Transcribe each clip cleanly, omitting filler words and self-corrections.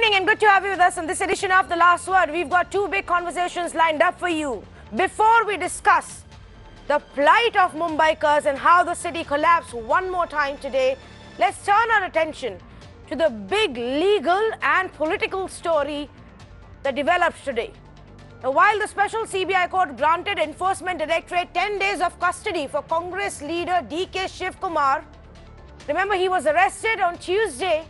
evening and good to have you with us on this edition of The Last Word. We've got two big conversations lined up for you. Before we discuss the plight of Mumbaikars and how the city collapsed one more time today, let's turn our attention to the big legal and political story that developed today. Now, while the special CBI court granted Enforcement Directorate 10 days of custody for Congress leader DK Shivakumar, remember he was arrested on Tuesday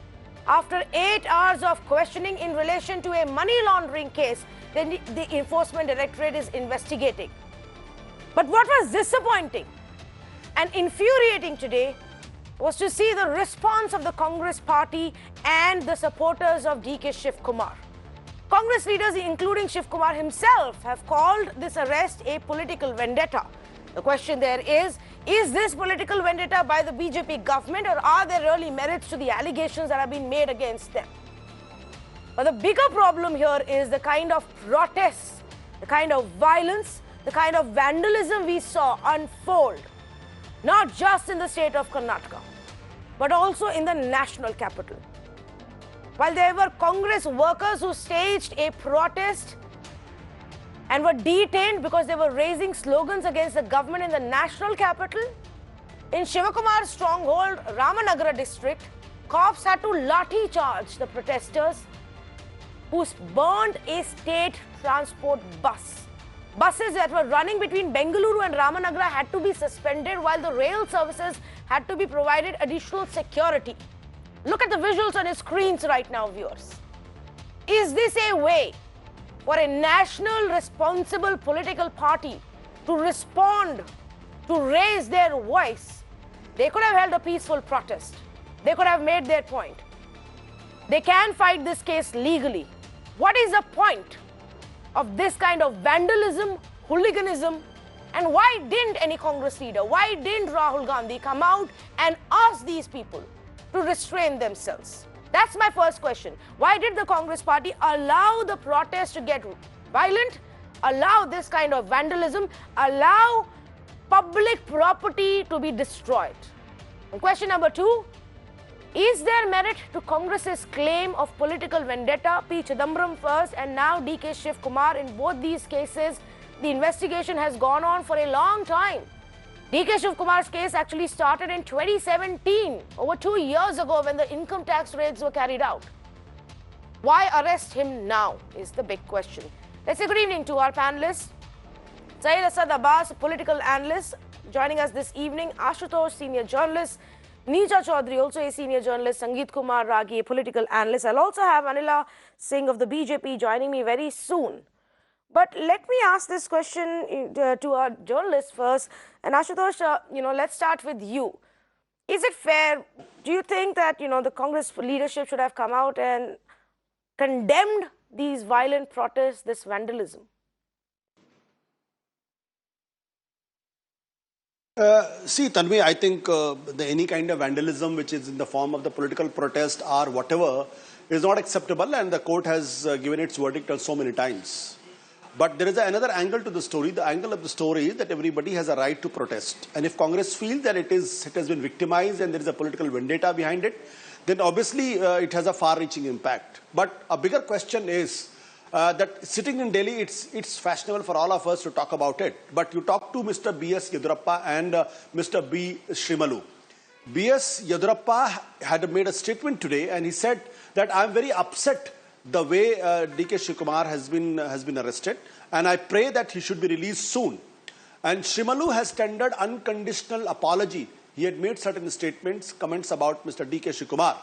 after 8 hours of questioning in relation to a money laundering case that the Enforcement Directorate is investigating. But what was disappointing and infuriating today was to see the response of the Congress party and the supporters of DK Shivakumar. Congress leaders, including Shivakumar himself, have called this arrest a political vendetta. The question there is this political vendetta by the BJP government, or are there really merits to the allegations that have been made against them? But the bigger problem here is the kind of protests, the kind of violence, the kind of vandalism we saw unfold, not just in the state of Karnataka, but also in the national capital. While there were Congress workers who staged a protest and were detained because they were raising slogans against the government in the national capital, in Shivakumar's stronghold, Ramanagara district, cops had to lathi charge the protesters who burned a state transport bus. Buses that were running between Bengaluru and Ramanagara had to be suspended, while the rail services had to be provided additional security. Look at the visuals on your screens right now, viewers. Is this a way for a national responsible political party to respond, to raise their voice? They could have held a peaceful protest. They could have made their point. They can fight this case legally. What is the point of this kind of vandalism, hooliganism, and why didn't any Congress leader, why didn't Rahul Gandhi come out and ask these people to restrain themselves? That's my first question. Why did the Congress party allow the protest to get violent, allow this kind of vandalism, allow public property to be destroyed? And question number two, is there merit to Congress's claim of political vendetta? P. Chidambaram first and now DK Shivakumar. In both these cases, the investigation has gone on for a long time. DK Shivakumar's case actually started in 2017, over 2 years ago, when the income tax raids were carried out. Why arrest him now is the big question. Let's say good evening to our panelists. Zaid Asad Abbas, political analyst, joining us this evening. Ashutosh, senior journalist. Neeja Chaudhary, also a senior journalist. Sangeet Kumar Ragi, a political analyst. I'll also have Anila Singh of the BJP joining me very soon. But let me ask this question to our journalists first. And Ashutosh, let's start with you. Is it fair? Do you think that, the Congress leadership should have come out and condemned these violent protests, this vandalism? See, Tanvi, I think any kind of vandalism which is in the form of the political protest or whatever is not acceptable, and the court has given its verdict on so many times. But there is another angle to the story. The angle of the story is that everybody has a right to protest. And if Congress feels that it has been victimized and there is a political vendetta behind it, then obviously it has a far-reaching impact. But a bigger question is that sitting in Delhi, it's fashionable for all of us to talk about it. But you talk to Mr. B.S. Yedurappa and Mr. B. Shrimalu. B.S. Yedurappa had made a statement today, and he said that I'm very upset the way DK Shivakumar has been arrested, and I pray that he should be released soon. And Shrimalu has tendered unconditional apology. He had made certain statements, comments about Mr. DK Shivakumar,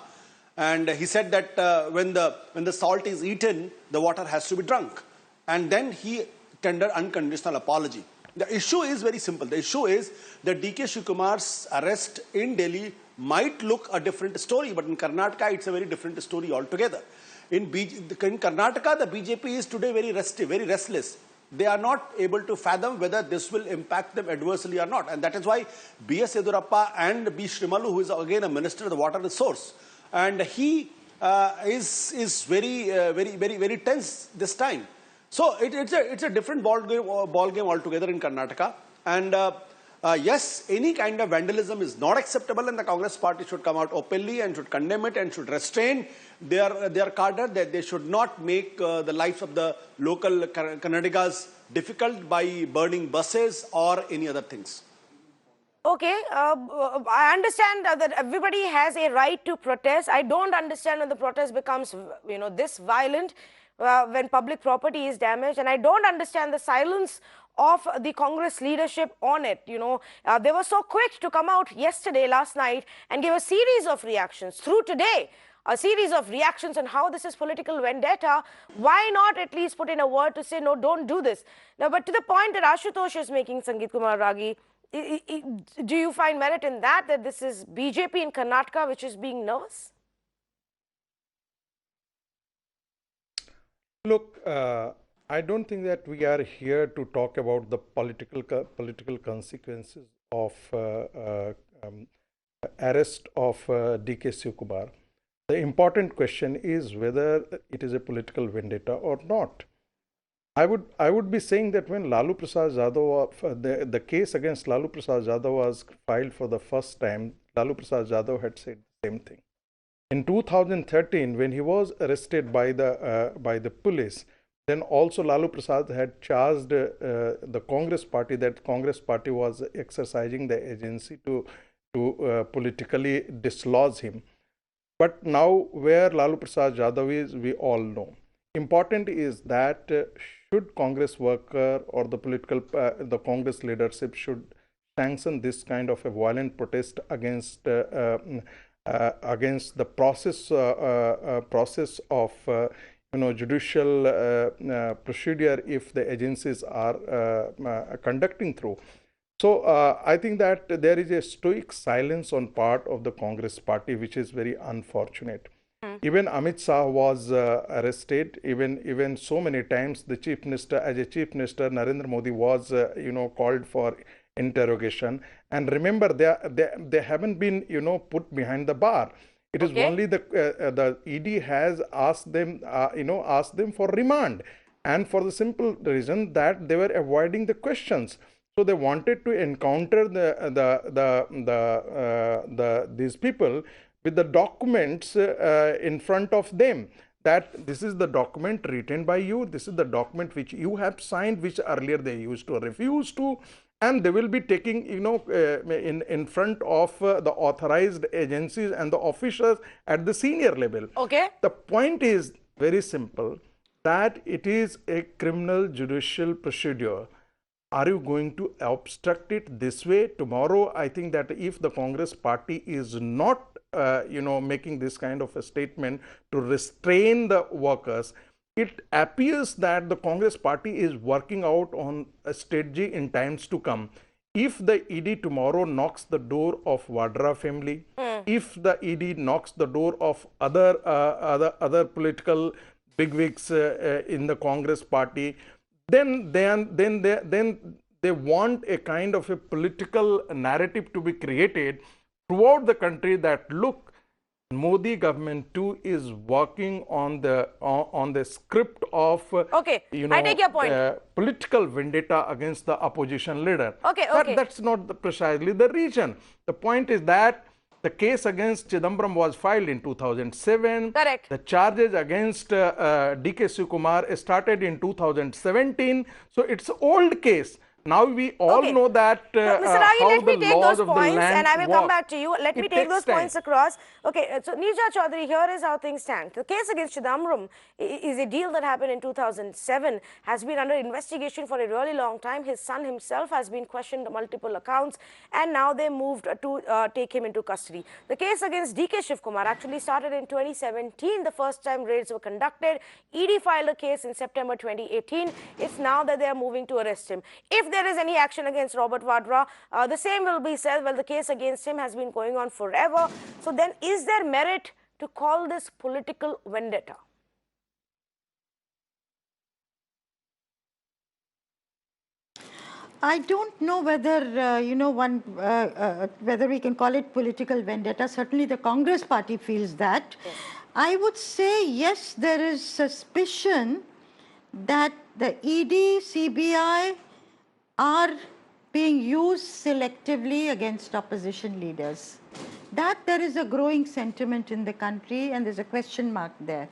and he said that when the salt is eaten, the water has to be drunk. And then he tendered unconditional apology. The issue is very simple. The issue is that DK Shivkumar's arrest in Delhi might look a different story, but in Karnataka, it's a very different story altogether. In Karnataka, the BJP is today very restive, very restless. They are not able to fathom whether this will impact them adversely or not. And that is why B.S. Yedurappa and B. Shrimalu, who is again a minister of the water resource, and he is very tense this time. So it's a different ball game altogether in Karnataka. And Yes, any kind of vandalism is not acceptable, and the Congress party should come out openly and should condemn it and should restrain their cadre, that they should not make the lives of the local Kannadigas difficult by burning buses or any other things. Okay, I understand that everybody has a right to protest. I don't understand when the protest becomes, this violent, when public property is damaged, and I don't understand the silence of the Congress leadership on it. They were so quick to come out last night, and give a series of reactions through today. A series of reactions on how this is political vendetta. Why not at least put in a word to say, no, don't do this? Now, but to the point that Ashutosh is making, Sangeet Kumar Ragi, do you find merit in that this is BJP in Karnataka which is being nervous? Look, I don't think that we are here to talk about the political consequences of arrest of DK Shivakumar. The important question is whether it is a political vendetta or not. I would be saying that when Lalu Prasad Yadav, the case against Lalu Prasad Yadav was filed for the first time, Lalu Prasad Yadav had said the same thing. In 2013, when he was arrested by the police, then also Lalu Prasad had charged the Congress party that Congress party was exercising the agency to politically dislodge him. But now where Lalu Prasad Yadav is, we all know. Important is that should Congress worker or the Congress leadership should sanction this kind of a violent protest against the process of judicial procedure if the agencies are conducting through. So I think that there is a stoic silence on part of the Congress party, which is very unfortunate. Even Amit Shah was arrested. Even so many times, the chief minister, as a chief minister, Narendra Modi was called for interrogation. And remember, they haven't been put behind the bar. It is only the ED has asked them for remand, and for the simple reason that they were avoiding the questions. So they wanted to encounter these people with the documents in front of them, that this is the document written by you, this is the document which you have signed, which earlier they used to refuse to, and they will be taking in front of the authorized agencies and the officials at the senior level. Okay. The point is very simple, that it is a criminal judicial procedure. Are you going to obstruct it this way? Tomorrow, I think that if the Congress party is not making this kind of a statement to restrain the workers, it appears that the Congress party is working out on a strategy in times to come. If the ED tomorrow knocks the door of Vadra family, if the ED knocks the door of other political bigwigs in the Congress party, then they want a kind of a political narrative to be created throughout the country that, look, Modi government too is working on the script of I take your point. Political vendetta against the opposition leader. But that's not precisely the reason. The point is that the case against Chidambaram was filed in 2007. Correct. The charges against DK Shivakumar started in 2017. So it's an old case. Now we all know that Mr. Ragi, how let me the take laws those of the points land and I will work. come back to you. Let me take those points across. Okay, so Neerja Chaudhary, here is how things stand. The case against Chidambaram is a deal that happened in 2007, has been under investigation for a really long time. His son himself has been questioned on multiple accounts, and now they moved to take him into custody. The case against DK Shivakumar actually started in 2017. The first time raids were conducted. ED filed a case in September 2018. It's now that they are moving to arrest him. If there is any action against Robert Vadra, the same will be said. Well, the case against him has been going on forever. So then, is there merit to call this political vendetta? I don't know whether, whether we can call it political vendetta. Certainly the Congress party feels that. Yes. I would say, yes, there is suspicion that the ED, CBI are being used selectively against opposition leaders. That there is a growing sentiment in the country, and there's a question mark there.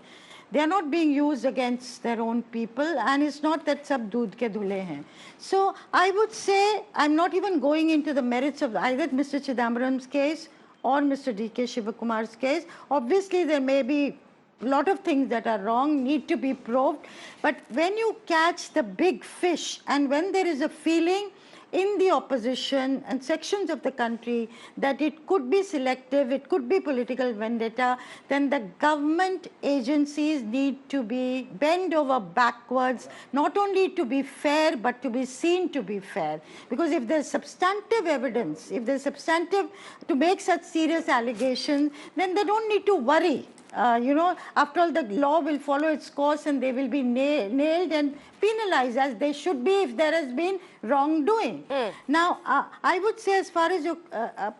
They are not being used against their own people, and it's not that sab doodh ke dhule hain. So I would say, I'm not even going into the merits of either Mr. Chidambaram's case or Mr. DK Shivakumar's case. Obviously, there may be a lot of things that are wrong, need to be probed. But when you catch the big fish, and when there is a feeling in the opposition and sections of the country that it could be selective, it could be political vendetta, then the government agencies need to be bent over backwards, not only to be fair, but to be seen to be fair. Because if there's substantive evidence, if there's substantive to make such serious allegations, then they don't need to worry. After all, the law will follow its course, and they will be nailed and penalized as they should be if there has been wrongdoing. Now, I would say, as far as your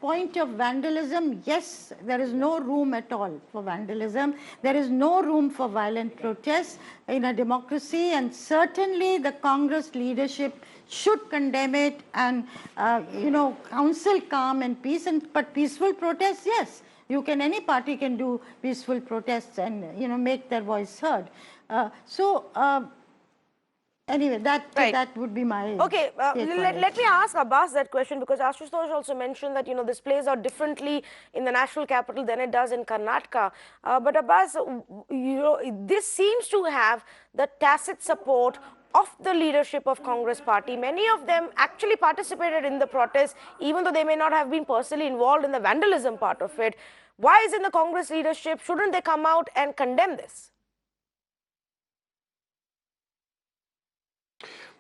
point of vandalism, yes, there is no room at all for vandalism. There is no room for violent protests in a democracy, and certainly the Congress leadership should condemn it and, counsel calm and peace. But peaceful protests, yes. Any party can do peaceful protests and, make their voice heard. Anyway, that would be my... Okay, let me ask Abbas that question, because Ashutosh also mentioned that, this plays out differently in the national capital than it does in Karnataka. But Abbas, this seems to have the tacit support of the leadership of Congress party. Many of them actually participated in the protest, even though they may not have been personally involved in the vandalism part of it. Why isn't the Congress leadership, shouldn't they come out and condemn this?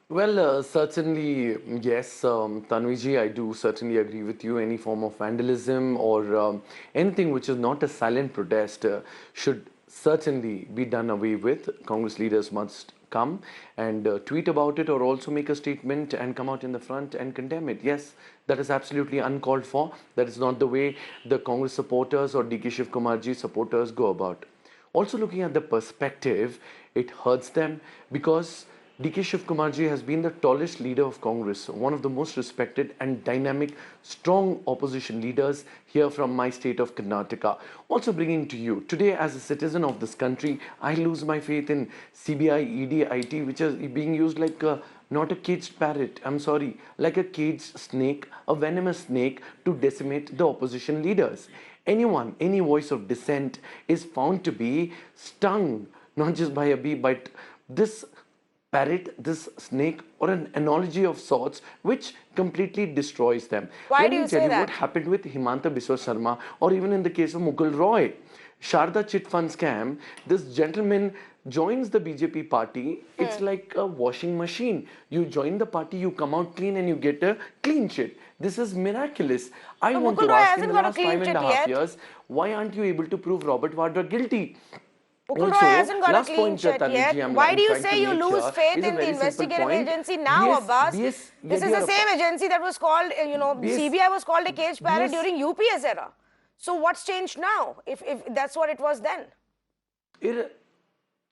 Well, certainly, yes, Tanviji, I do certainly agree with you. Any form of vandalism or anything which is not a silent protest should certainly be done away with. Congress leaders must come and tweet about it, or also make a statement and come out in the front and condemn it. Yes, that is absolutely uncalled for. That is not the way the Congress supporters or DK Shivakumarji supporters go about. Also, looking at the perspective, it hurts them, because DK Shivakumarji has been the tallest leader of Congress, one of the most respected and dynamic, strong opposition leaders here from my state of Karnataka. Also bringing to you, today as a citizen of this country, I lose my faith in CBI, ED, IT, which is being used like not a caged parrot, I'm sorry, like a caged snake, a venomous snake, to decimate the opposition leaders. Anyone, any voice of dissent is found to be stung, not just by a bee, but this parrot, this snake, or an analogy of sorts, which completely destroys them. Why Let do me you tell say you that? what happened with Himanta Biswa Sharma, or even in the case of Mukul Roy. Sharda chit fund scam, this gentleman joins the BJP party. It's like a washing machine. You join the party, you come out clean, and you get a clean chit. This is miraculous. I want Mukul to Roy ask, in hasn't the got a last clean 5.5 chit years, why aren't you able to prove Robert Wada guilty? Mukul Roy Also, hasn't got a last clean point, chit Tanviji, yet. I'm Why do you trying to say you make lose here faith is a in the very simple investigative point. agency now, Abbas? BS, This is the same agency that was called, CBI was called a caged parrot during UPS era. So what's changed now, if that's what it was then?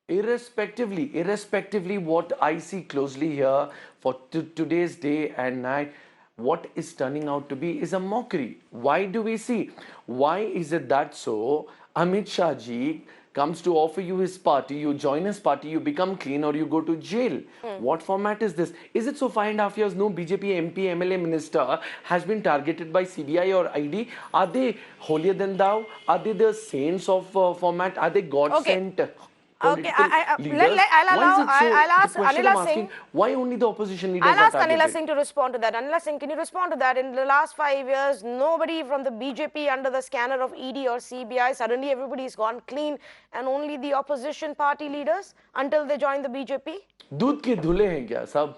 Irrespectively what I see closely here for today's day and night, what is turning out to be is a mockery. Why do we see? Why is it that so? Amit Shah ji comes to offer you his party, you join his party, you become clean, or you go to jail. What format is this? Is it so 5.5 years no BJP MP, MLA minister has been targeted by CBI or ID? Are they holier than thou? Are they the saints of format? Are they God sent? Okay, Leaders? I'll ask The question Anila I'm asking, Singh. why only the opposition leaders I'll are ask targeted? Anila Singh to respond to that. Anila Singh, can you respond to that? In the last 5 years, nobody from the BJP under the scanner of ED or CBI, suddenly everybody's gone clean, and only the opposition party leaders until they join the BJP? दूध के धुले हैं क्या सब?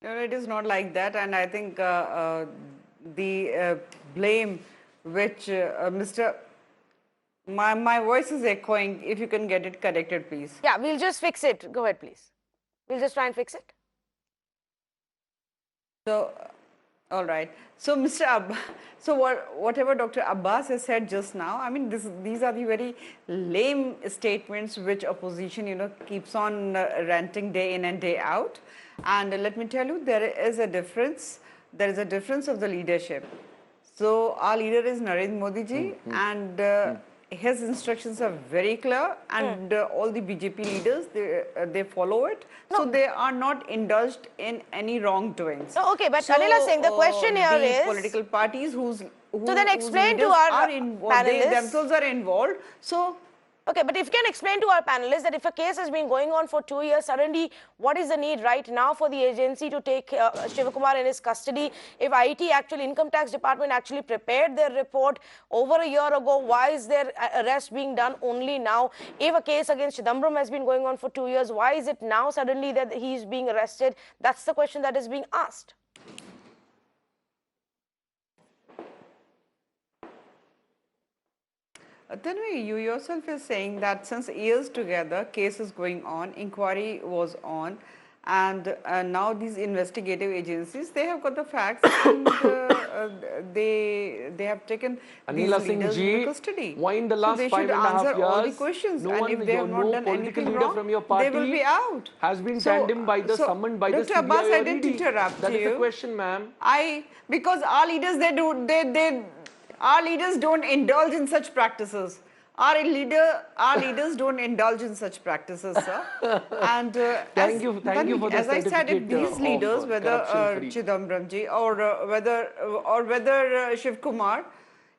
No, it is not like that, and I think the blame which Mr. My voice is echoing. If you can get it corrected, please. Yeah, we'll just fix it. Go ahead, please. We'll just try and fix it. So, All right. So, Mr. So whatever Dr. Abbas has said just now, I mean, these are the very lame statements which opposition, keeps on ranting day in and day out. And let me tell you, there is a difference. There is a difference of the leadership. So our leader is Narendra Modi ji, and his instructions are very clear, and all the BJP leaders, they follow it. No. So they are not indulged in any wrongdoings. No, okay, but Anila Singh, the question here is political parties who so then explain to our panelists. They themselves are involved. So. Okay, but if you can explain to our panelists that if a case has been going on for 2 years, suddenly what is the need right now for the agency to take Shivakumar in his custody? If IT, actually Income Tax Department, actually prepared their report over a year ago, why is their arrest being done only now? If a case against Chidambaram has been going on for 2 years, why is it now suddenly that he is being arrested? That's the question that is being asked. Tanvi, you yourself is saying that since years together, case is going on, inquiry was on, and now these investigative agencies, they have got the facts and they have taken these leaders into custody. Why in the last so 5.5 years, all the questions, and if they have not done anything wrong, from your party they will be out. Has been summoned by the summoned by Dr. the CBI Abbas, or I didn't ED. interrupt That you. is the question, ma'am. Because our leaders, our leaders don't indulge in such practices. Our leaders don't indulge in such practices, sir. And thank you for the as I said, if these leaders, whether Chidambaram ji or whether Shiv Kumar,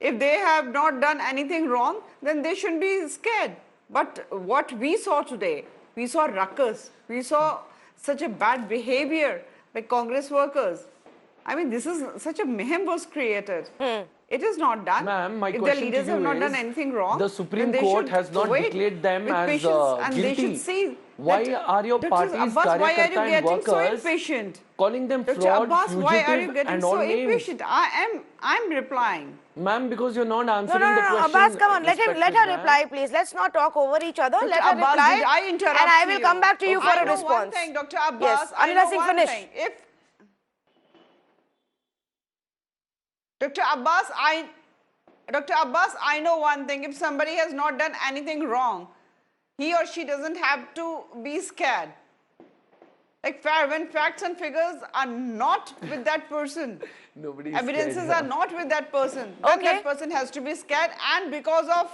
if they have not done anything wrong, then they shouldn't be scared. But what we saw today, we saw ruckus, we saw such a bad behavior by Congress workers. I mean, this is such a mayhem was created. It is not done. Ma'am, my if question the leaders to you have not is, done anything wrong, the Supreme Court has not declared them as and guilty. they should see why are your parties, Abbas, why are you Karyakarta and getting so workers impatient? calling them Dr. fraud, Abbas, why are you fugitive getting and so all names? impatient? I'm replying. Ma'am, because you're not answering the No, question. Abbas, come on, let her reply, please. Let's not talk over each other. Dr. Let her Abbas, reply, did I interrupt and I will you? come back to you for a I know response. one thing, Dr. Abbas. Yes, I Anila know Singh, one finish. thing. Dr. Abbas, I know one thing. If somebody has not done anything wrong, he or she doesn't have to be scared. Like when facts and figures are not with that person, evidences are not with that person, then that person has to be scared. And because of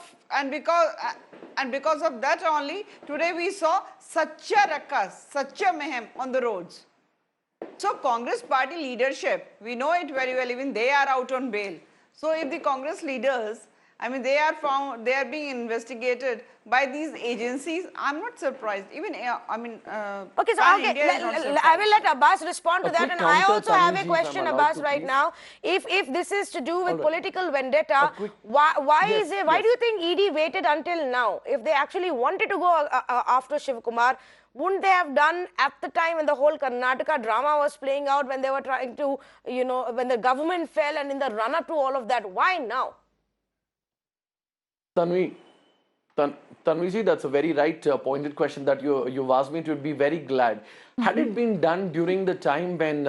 that only, today we saw such a ruckus, such a mayhem on the roads. So Congress party leadership, we know it very well, even they are out on bail. So if the Congress leaders, I mean, they are being investigated by these agencies, I'm not surprised. Even, I mean, okay, so I will let Abbas respond to that, and I also have a question, Abbas, right now. If this is to do with political vendetta, why do you think ED waited until now? If they actually wanted to go after Shivakumar, wouldn't they have done at the time when the whole Karnataka drama was playing out, when they were trying to, when the government fell and in the run-up to all of that? Why now? Tanviji, that's a very right pointed question that you've asked me. To be very glad. Had it been done during the time when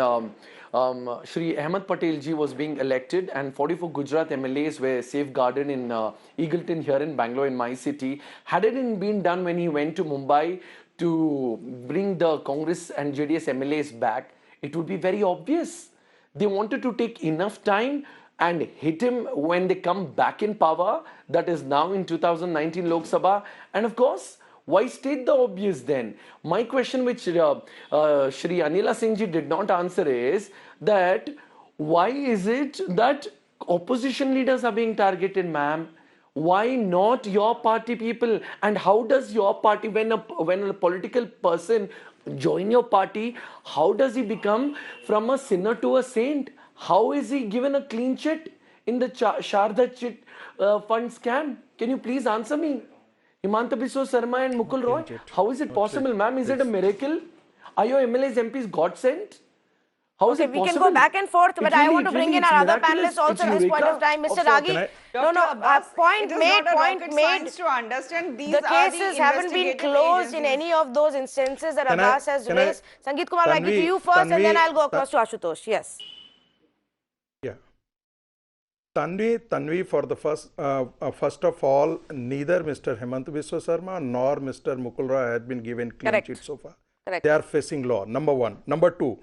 Shri Ahmed Patel ji was being elected and 44 Gujarat MLAs were safeguarded in Eagleton here in Bangalore, in my city, had it been done when he went to Mumbai to bring the Congress and JDS MLAs back, it would be very obvious. They wanted to take enough time and hit him when they come back in power, that is now in 2019 Lok Sabha. And of course, why state the obvious then? My question which Shri Anila Singh ji did not answer is that why is it that opposition leaders are being targeted, ma'am? Why not your party people? And how does your party, when a political person join your party, how does he become from a sinner to a saint? How is he given a clean chit in the Sharda chit fund scam? Can you please answer me? Himanta Biswa Sarma and Mukul Roy, how is it possible, ma'am? Is it a miracle? Are your MLAs, MPs God sent? How is it possible? We can go back and forth, but I want to bring in our other panelists also at this point of time. Mr. Ragi, point made. To understand these the cases haven't been closed in any of those instances that Abbas has raised. Sangeet Kumar, I'll give to you first, and then I'll go across to Ashutosh. Yes. Tanvi, for the first of all, neither Mr. Hemant Biswa Sarma nor Mr. Mukul Roy had been given clean sheet so far. Correct. They are facing law. Number one. Number two,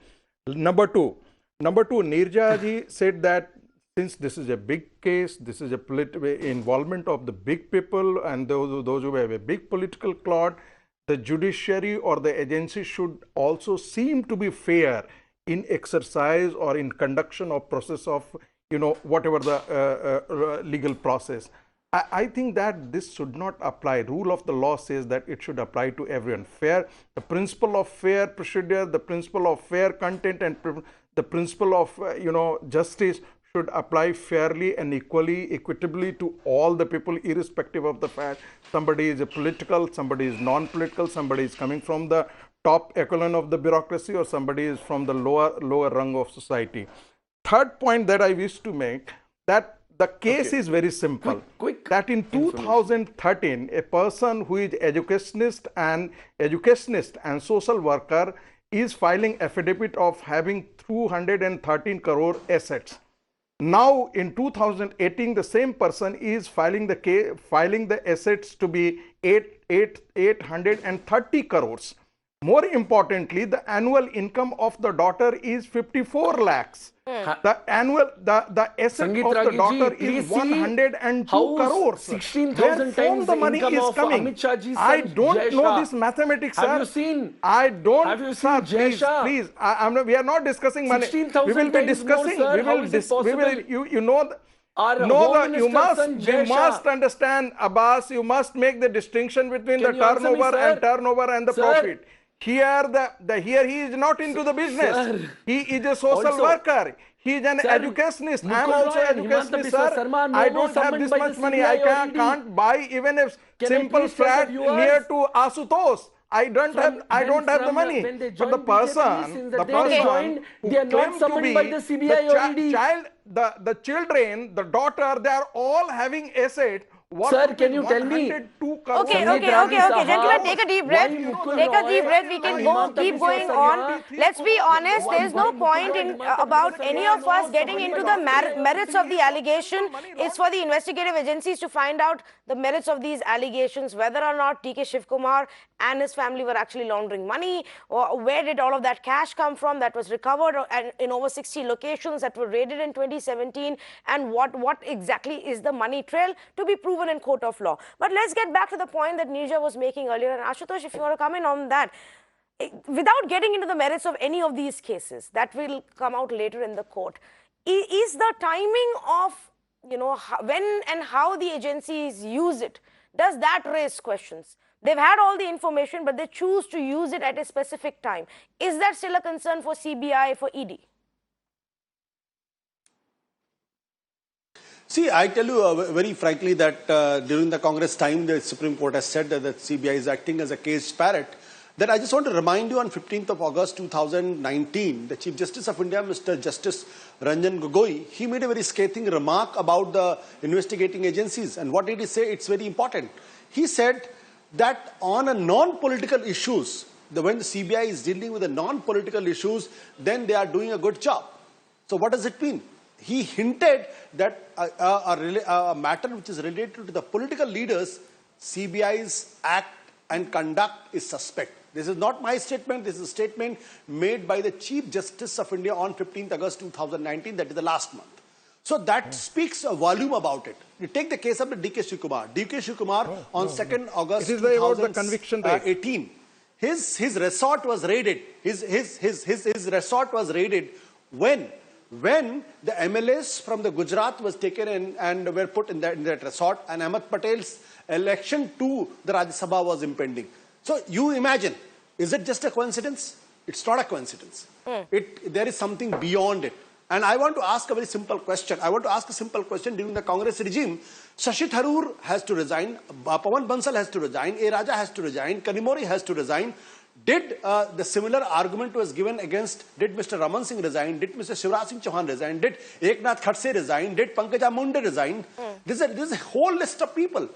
Nirja ji said that since this is a big case, this is a political involvement of the big people and those who have a big political clout, the judiciary or the agency should also seem to be fair in exercise or in conduction of process of, whatever the legal process. I think that this should not apply. Rule of the law says that it should apply to everyone. The principle of fair procedure, the principle of fair content, and the principle of, justice should apply fairly and equitably to all the people, irrespective of the fact somebody is a political, somebody is non-political, somebody is coming from the top echelon of the bureaucracy, or somebody is from the lower rung of society. Third point that I wish to make, that the case is very simple. That in 2013, a person who is educationist and social worker is filing affidavit of having 213 crore assets. Now in 2018, the same person is filing the assets to be 830 crores. More importantly, the annual income of the daughter is 54 lakhs. The asset of the daughter is 102 crores. 16,000 times the money income is of coming. Amit Shah ji's I son, don't Jai know Shah. this mathematics, sir. Have you seen? I don't. Have you sir, seen Jai Shah? Please. We are not discussing money. 16,000 We will be times more, discussing. sir. How is it possible? You know. Our No, Home you Minister's son, Jai must Shah. understand, Abbas, you must make the distinction between Can the you answer me, turnover and the Sir? profit. Here he is not into the business. Sir. He is a social Also, worker. He is an sir, educationist. I am Mukul also Roy and educationist, Himanta Biswa sir. Sarma, I no don't have summoned this by much the money. CBI I or ED. can't buy even a Can I simple please tell flat the viewers? near to Asutosh. I don't have the money. When they But the joined BJP, person, since the the day they person joined, who they are not claimed to summoned be by the CBI or ED. the children, the daughter, they are all having assets. Sir, can you tell me? Okay, gentlemen, take a deep breath. Take a deep breath. We can keep going on. Let's be honest, there is no point in about any of us getting into the merits of the allegation. It's for the investigative agencies to find out the merits of these allegations, whether or not DK Shivakumar and his family were actually laundering money, or where did all of that cash come from that was recovered in over 60 locations that were raided in 2017, and what exactly is the money trail to be proven in court of law. But let's get back to the point that Nirja was making earlier, and Ashutosh, if you want to come in on that, without getting into the merits of any of these cases that will come out later in the court, is the timing of when and how the agencies use it, does that raise questions? They've had all the information, but they choose to use it at a specific time. Is that still a concern for CBI, for ED? See, I tell you very frankly that during the Congress time, the Supreme Court has said that the CBI is acting as a caged parrot. That I just want to remind you, on 15th of August 2019, the Chief Justice of India, Mr. Justice Ranjan Gogoi, he made a very scathing remark about the investigating agencies. And what did he say? It's very important. He said that on a non-political issues, when the CBI is dealing with the non-political issues, then they are doing a good job. So what does it mean? He hinted that a matter which is related to the political leaders, CBI's act and conduct is suspect. This is not my statement. This is a statement made by the Chief Justice of India on 15th August 2019, that is the last month. So that speaks a volume about it. You take the case of the DK Shivakumar. DK Shivakumar on 2nd August 2018, his resort was raided. His resort was raided when the MLAs from the Gujarat was taken in and were put in that resort, and Ahmed Patel's election to the Rajya Sabha was impending. So you imagine, is it just a coincidence? It's not a coincidence. There is something beyond it. And I want to ask a very simple question. I want to ask a simple question. During the Congress regime, Shashi Tharoor has to resign, Pawan Bansal has to resign, A. Raja has to resign, Kanimori has to resign. Did the similar argument was given against, did Mr. Raman Singh resign, did Mr. Shivraj Singh Chauhan resign, did Eknath Khadse resign, did Pankaja Munde resign? This is a whole list of people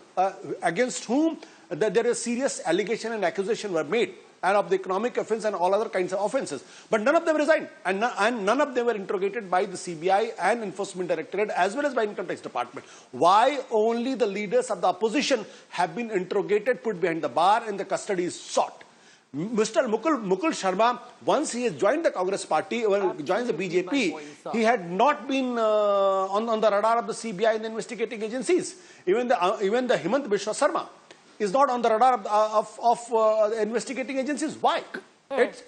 against whom there is serious allegation and accusation were made. and of the economic offense and all other kinds of offenses. But none of them resigned, and none of them were interrogated by the CBI and Enforcement Directorate as well as by Income Tax Department. Why only the leaders of the opposition have been interrogated, put behind the bar, and the custody is sought? Mr. Mukul Sharma, once he has joined the Congress party, or joins the BJP, he had not been on the radar of the CBI and the investigating agencies. Even the Himant Bishwa Sarma is not on the radar of investigating agencies. Why? It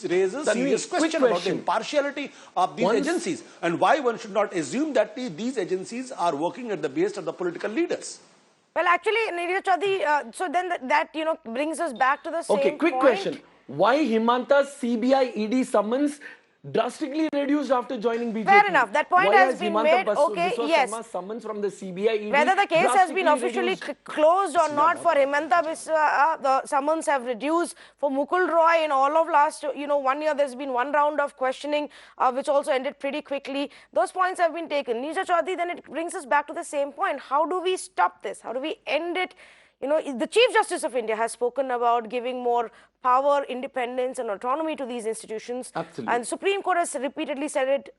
raises a serious question about the impartiality of these agencies, and why one should not assume that these agencies are working at the behest of the political leaders. Well, actually, Neeraj Chaudhary, so then that brings us back to the same Okay, quick question. Why Himanta's CBI ED summons drastically reduced after joining BJP? Fair enough. That point Why has been made. Okay, yes. Sharma's summons from the CBI ED whether the case has been officially reduced? closed or not for Himanta Biswa, the summons have reduced. For Mukul Roy, in all of last 1 year, there's been one round of questioning, which also ended pretty quickly. Those points have been taken. Neeraj Chaudhary, then it brings us back to the same point. How do we stop this? How do we end it? The Chief Justice of India has spoken about giving more power, independence and autonomy to these institutions. Absolutely. And Supreme Court has repeatedly said it,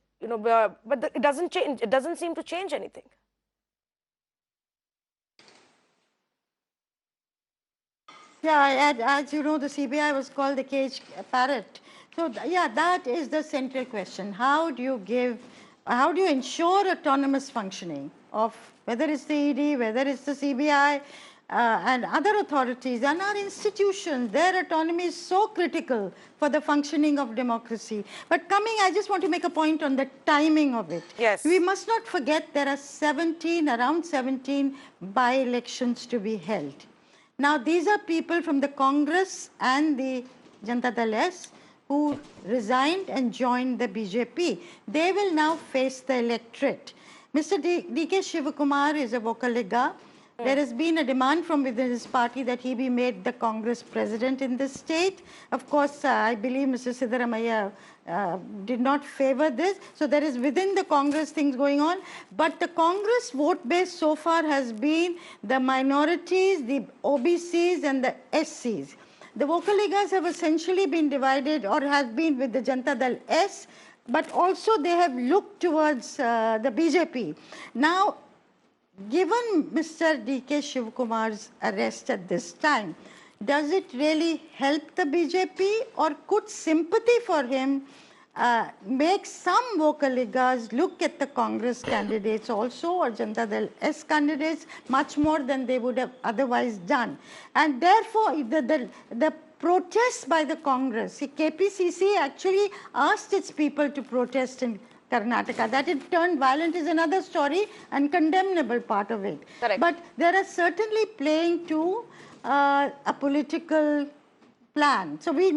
but it doesn't change. It doesn't seem to change anything. Yeah, as you know, the CBI was called the cage parrot. So yeah, that is the central question. How do you ensure autonomous functioning of whether it's the ED, whether it's the CBI, and other authorities and our institutions? Their autonomy is so critical for the functioning of democracy. But I just want to make a point on the timing of it. Yes. We must not forget there are around 17 by-elections to be held. Now, these are people from the Congress and the Janata Dal S who resigned and joined the BJP. They will now face the electorate. Mr. DK Shivakumar is a Vocaliga. There has been a demand from within his party that he be made the Congress president in this state. Of course, I believe Mr. Siddaramaiah did not favor this. So there is within the Congress things going on. But the Congress vote base so far has been the minorities, the OBCs and the SCs. The Vocaligas have essentially been divided or have been with the Janata Dal S, but also they have looked towards the BJP. Now, given Mr. DK Shivakumar's arrest at this time, does it really help the BJP, or could sympathy for him make some Vocaligas look at the Congress candidates also, or Janata Dal S candidates, much more than they would have otherwise done? And therefore, the protests by the Congress, KPCC actually asked its people to protest in Karnataka. That it turned violent is another story and condemnable part of it. Correct. But there are certainly playing to a political plan. So we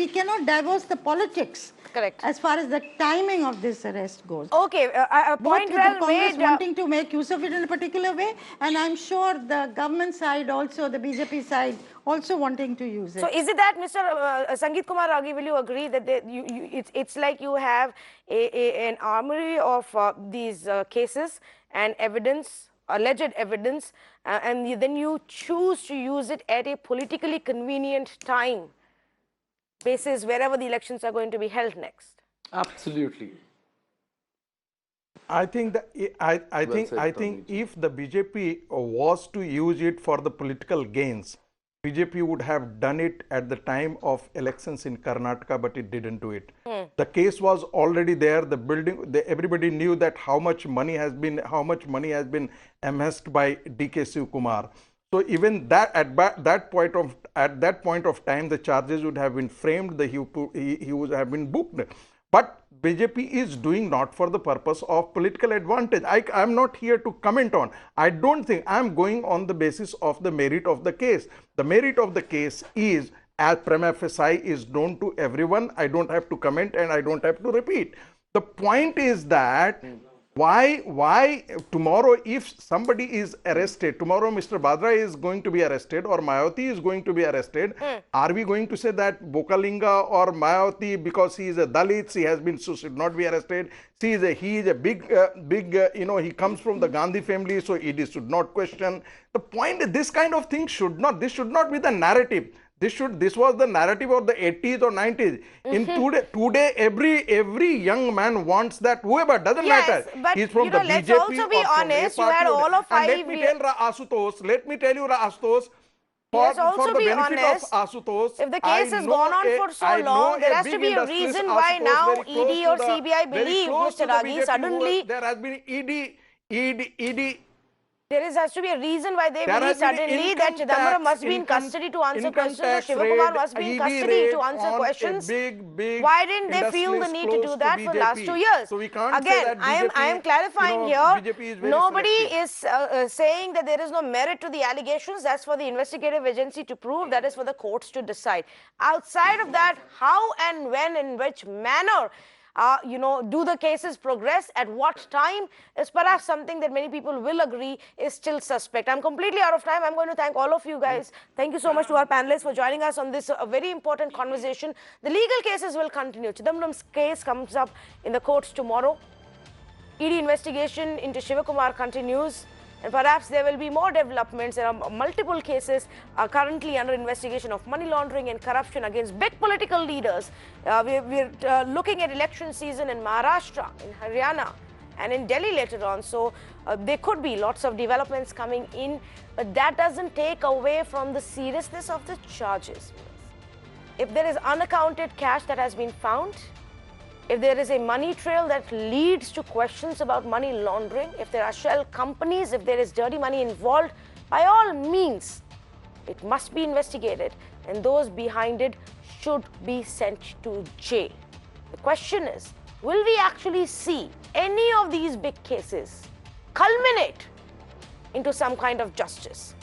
cannot divorce the politics. Correct. As far as the timing of this arrest goes. Okay, a point Both well the Congress made. wanting to make use of it in a particular way, and I'm sure the government side also, the BJP side, also wanting to use it. So is it that, Mr. Sangeet Kumar Ragi, will you agree that it's like you have an armory of these cases and evidence, alleged evidence, and then you choose to use it at a politically convenient time basis wherever the elections are going to be held next? Absolutely. I think that I think if the BJP was to use it for the political gains, BJP would have done it at the time of elections in Karnataka, but it didn't do it. The case was already there. The building, everybody knew that how much money has been amassed by DK Shivakumar. So even that at that point of time, the charges would have been framed. He would have been booked. But BJP is doing not for the purpose of political advantage. I am not here to comment on. I don't think I am going on the basis of the merit of the case. The merit of the case is, as prima facie, is known to everyone. I don't have to comment and I don't have to repeat. The point is that why tomorrow, if somebody is arrested, tomorrow Mr. Badra is going to be arrested or Mayawati is going to be arrested, are we going to say that Bokalinga or Mayawati, because he is a Dalit, he has been, so should not be arrested? He is a big, he comes from the Gandhi family, so it should not question. The point is, this kind of thing should not be the narrative. This was the narrative of the 80s or 90s. In today, every young man wants that. Whoever, doesn't matter. But He's from the let's BJP also be or from honest. A You had party all of and 5 let me tell you, Asutosh, Let's for also the be benefit honest, of Asutosh, if the case has gone on for so long, there has to be a reason why now ED or CBI believe Mr. Ragi suddenly. There has been ED. There has to be a reason why they believe suddenly that Chidambaram must be in custody to answer questions or Shivakumar must be in custody to answer questions. Why didn't they feel the need to do that for the last 2 years? So we can't Again, I am clarifying here. Nobody is saying that there is no merit to the allegations. That's for the investigative agency to prove. That is for the courts to decide. Outside of that, how and when, in which manner do the cases progress, at what time, is perhaps something that many people will agree is still suspect. I'm completely out of time. I'm going to thank all of you guys. Thank you so much to our panelists for joining us on this very important conversation. The legal cases will continue. Chidambaram's case comes up in the courts tomorrow. ED investigation into Shivakumar continues. And perhaps there will be more developments. There are multiple cases currently under investigation of money laundering and corruption against big political leaders. We're looking at election season in Maharashtra, in Haryana, and in Delhi later on. So there could be lots of developments coming in, but that doesn't take away from the seriousness of the charges. If there is unaccounted cash that has been found, if there is a money trail that leads to questions about money laundering, if there are shell companies, if there is dirty money involved, by all means, it must be investigated and those behind it should be sent to jail. The question is, will we actually see any of these big cases culminate into some kind of justice?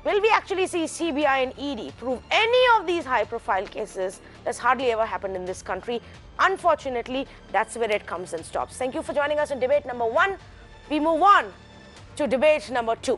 Will we actually see CBI and ED prove any of these high-profile cases? That's hardly ever happened in this country. Unfortunately, that's where it comes and stops. Thank you for joining us in debate number 1. We move on to debate number 2.